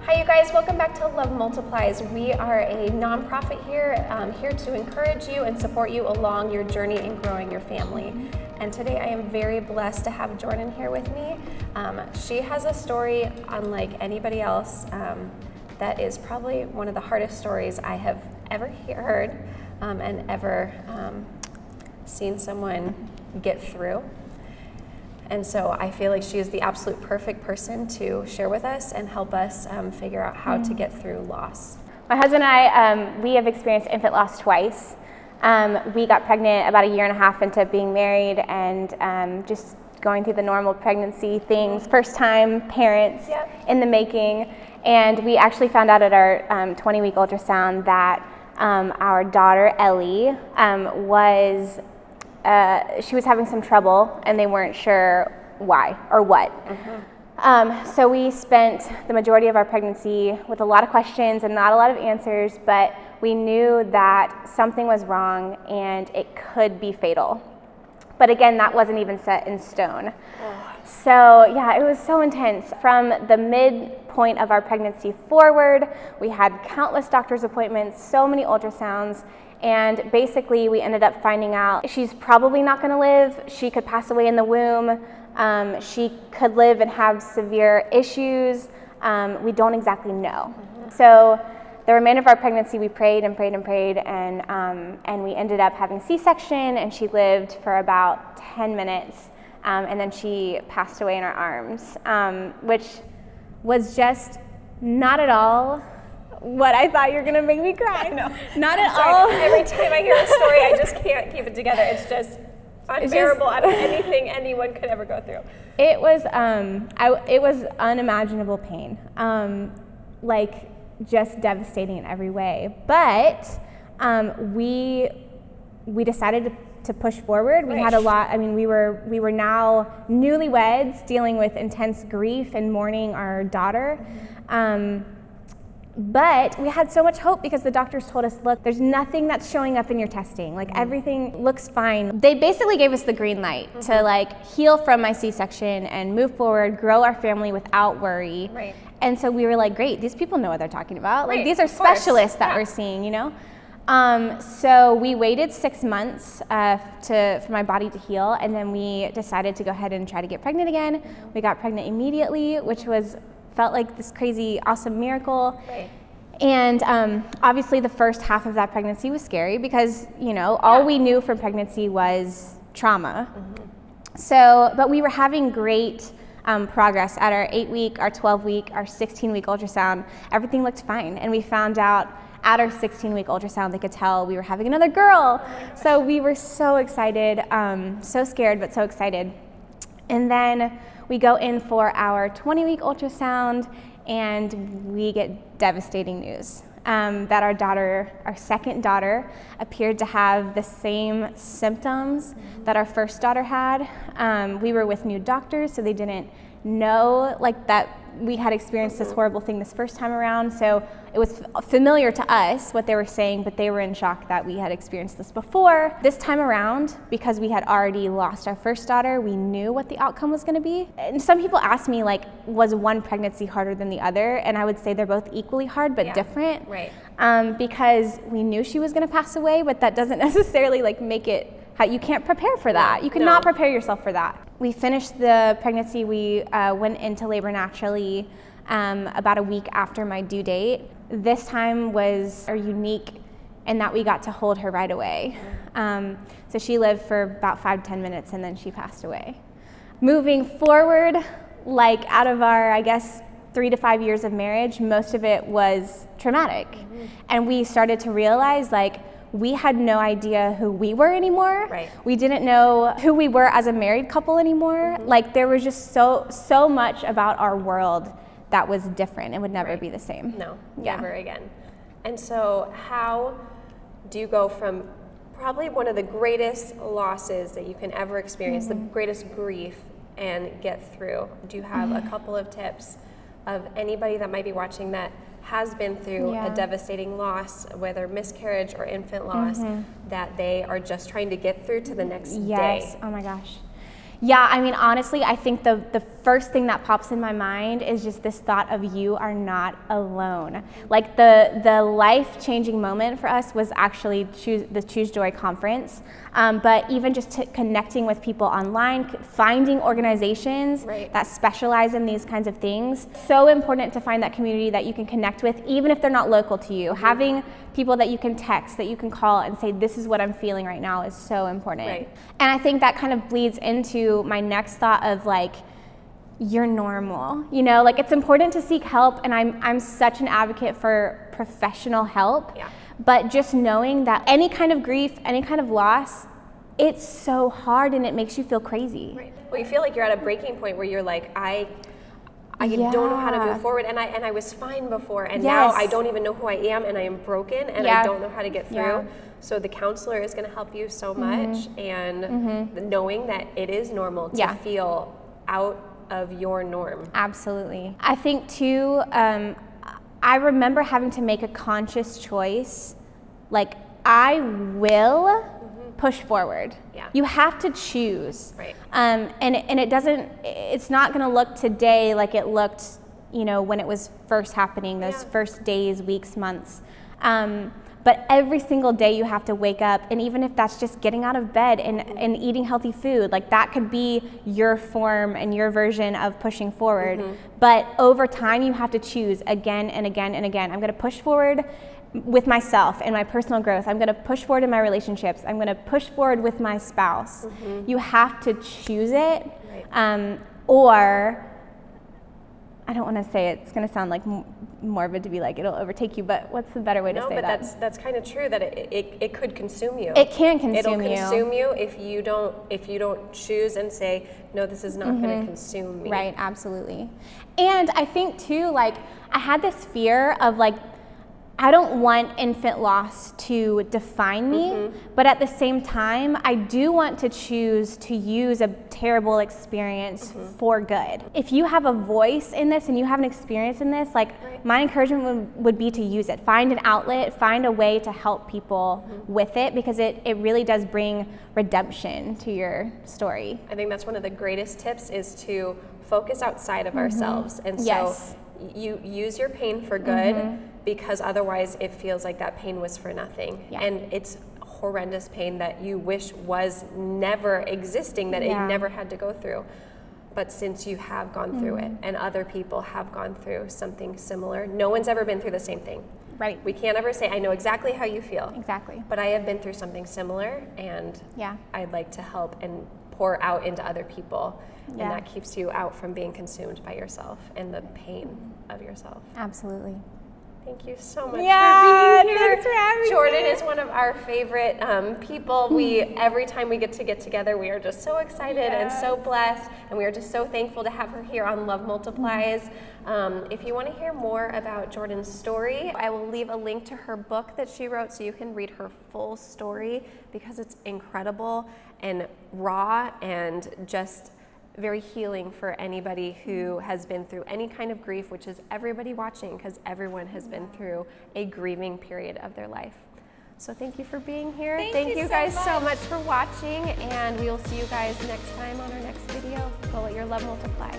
Hi you guys, welcome back to Love Multiplies. We are a nonprofit here, here to encourage you and support you along your journey in growing your family. And today I am very blessed to have Jordan here with me. She has a story unlike anybody else that is probably one of the hardest stories I have ever heard and ever seen someone get through. And so I feel like she is the absolute perfect person to share with us and help us figure out how to get through loss. My husband and I, we have experienced infant loss twice. We got pregnant about a year and a half into being married and just going through the normal pregnancy things, first time parents in the making. And we actually found out at our 20-week ultrasound that our daughter Ellie she was having some trouble and they weren't sure why or what. So we spent the majority of our pregnancy with a lot of questions and not a lot of answers, but we knew that something was wrong and it could be fatal. But again, that wasn't even set in stone. So yeah, it was so intense. From the midpoint of our pregnancy forward, we had countless doctor's appointments, so many ultrasounds, and basically we ended up finding out she's probably not going to live. She could pass away in the womb. She could live and have severe issues. We don't exactly know. So the remainder of our pregnancy, we prayed and prayed and prayed, and we ended up having C-section, and she lived for about 10 minutes, and then she passed away in our arms, which was just not at all what I thought you were gonna make me cry. No, not at all. Every time I hear a story, I just can't keep it together. It's just unbearable out of anything anyone could ever go through. It was it was unimaginable pain, like just devastating in every way. But we decided to push forward. We had a lot. I mean, we were now newlyweds dealing with intense grief and mourning our daughter. But we had so much hope because the doctors told us, look, there's nothing that's showing up in your testing. Like everything looks fine. They basically gave us the green light to like heal from my C-section and move forward, grow our family without worry. Right. And so we were like, great, these people know what they're talking about. Like these are specialists that we're seeing, you know? So we waited 6 months for my body to heal, and then we decided to go ahead and try to get pregnant again. We got pregnant immediately, which felt like this crazy, awesome miracle. Right. And obviously the first half of that pregnancy was scary because, you know, all we knew from pregnancy was trauma. So, but we were having great progress at our 8-week, our 12-week, our 16-week ultrasound. Everything looked fine. And we found out at our 16-week ultrasound, they could tell we were having another girl. So we were so excited, so scared, but so excited. And then we go in for our 20-week ultrasound, and we get devastating news that our second daughter, appeared to have the same symptoms that our first daughter had. We were with new doctors, so they didn't know like that we had experienced this horrible thing this first time around. So it was familiar to us what they were saying, but they were in shock that we had experienced this before. This time around, because we had already lost our first daughter, we knew what the outcome was going to be. And some people ask me, like, was one pregnancy harder than the other? And I would say they're both equally hard, but different. Right. Because we knew she was going to pass away, but that doesn't necessarily like make it. You can't prepare for that. You cannot prepare yourself for that. We finished the pregnancy. We went into labor naturally about a week after my due date. This time was unique in that we got to hold her right away. So she lived for about 5-10 minutes and then she passed away. Moving forward, like out of our, I guess, 3 to 5 years of marriage, most of it was traumatic. And we started to realize like, we had no idea who we were anymore. Right. We didn't know who we were as a married couple anymore. Like there was just so much about our world that was different and would never be the same. No, never again. And so how do you go from probably one of the greatest losses that you can ever experience, the greatest grief, and get through? Do you have a couple of tips of anybody that might be watching that has been through a devastating loss, whether miscarriage or infant loss, that they are just trying to get through to the next day? Oh my gosh. Yeah, I mean, honestly, I think the first thing that pops in my mind is just this thought of you are not alone. Like the life-changing moment for us was actually the Choose Joy conference. But even just connecting with people online, finding organizations that specialize in these kinds of things. So important to find that community that you can connect with, even if they're not local to you. Having people that you can text, that you can call and say, this is what I'm feeling right now is so important. And I think that kind of bleeds into my next thought of like, you're normal, you know, like it's important to seek help, and I'm such an advocate for professional help. But just knowing that any kind of grief, any kind of loss, it's so hard and it makes you feel crazy. Well, you feel like you're at a breaking point where you're like, I don't know how to move forward, and I was fine before, and now I don't even know who I am, and I am broken, and I don't know how to get through. So the counselor is going to help you so much, and knowing that it is normal to feel out of your norm. Absolutely. I think too, I remember having to make a conscious choice, like I will push forward. You have to choose. And it's not gonna look today like it looked, you know, when it was first happening, those first days, weeks, months. But every single day you have to wake up, and even if that's just getting out of bed and eating healthy food, like that could be your form and your version of pushing forward. But over time you have to choose again and again and again. I'm gonna push forward with myself and my personal growth. I'm gonna push forward in my relationships. I'm gonna push forward with my spouse. You have to choose it, or I don't want to say it. It's going to sound like morbid to be like it'll overtake you, but what's the better way to say that? No, but that's kind of true. That it could consume you. It can consume you. It'll consume you if you don't choose and say, no, this is not going to consume me. Right, absolutely. And I think too, like I had this fear of like, I don't want infant loss to define me, but at the same time, I do want to choose to use a terrible experience for good. If you have a voice in this and you have an experience in this, like my encouragement would be to use it. Find an outlet, find a way to help people with it, because it really does bring redemption to your story. I think that's one of the greatest tips, is to focus outside of ourselves. And so you use your pain for good, because otherwise it feels like that pain was for nothing. And it's horrendous pain that you wish was never existing, that it never had to go through. But since you have gone through it, and other people have gone through something similar, no one's ever been through the same thing. We can't ever say, I know exactly how you feel. But I have been through something similar, and I'd like to help and pour out into other people. And that keeps you out from being consumed by yourself and the pain of yourself. Absolutely. Thank you so much for being here. Thanks for having me. Jordan is one of our favorite people. Every time we get together, we are just so excited and so blessed, and we are just so thankful to have her here on Love Multiplies. If you want to hear more about Jordan's story, I will leave a link to her book that she wrote so you can read her full story, because it's incredible and raw and just very healing for anybody who has been through any kind of grief, which is everybody watching, because everyone has been through a grieving period of their life. So thank you for being here. Thank you guys so much for watching, and we will see you guys next time on our next video. Go let your love multiply.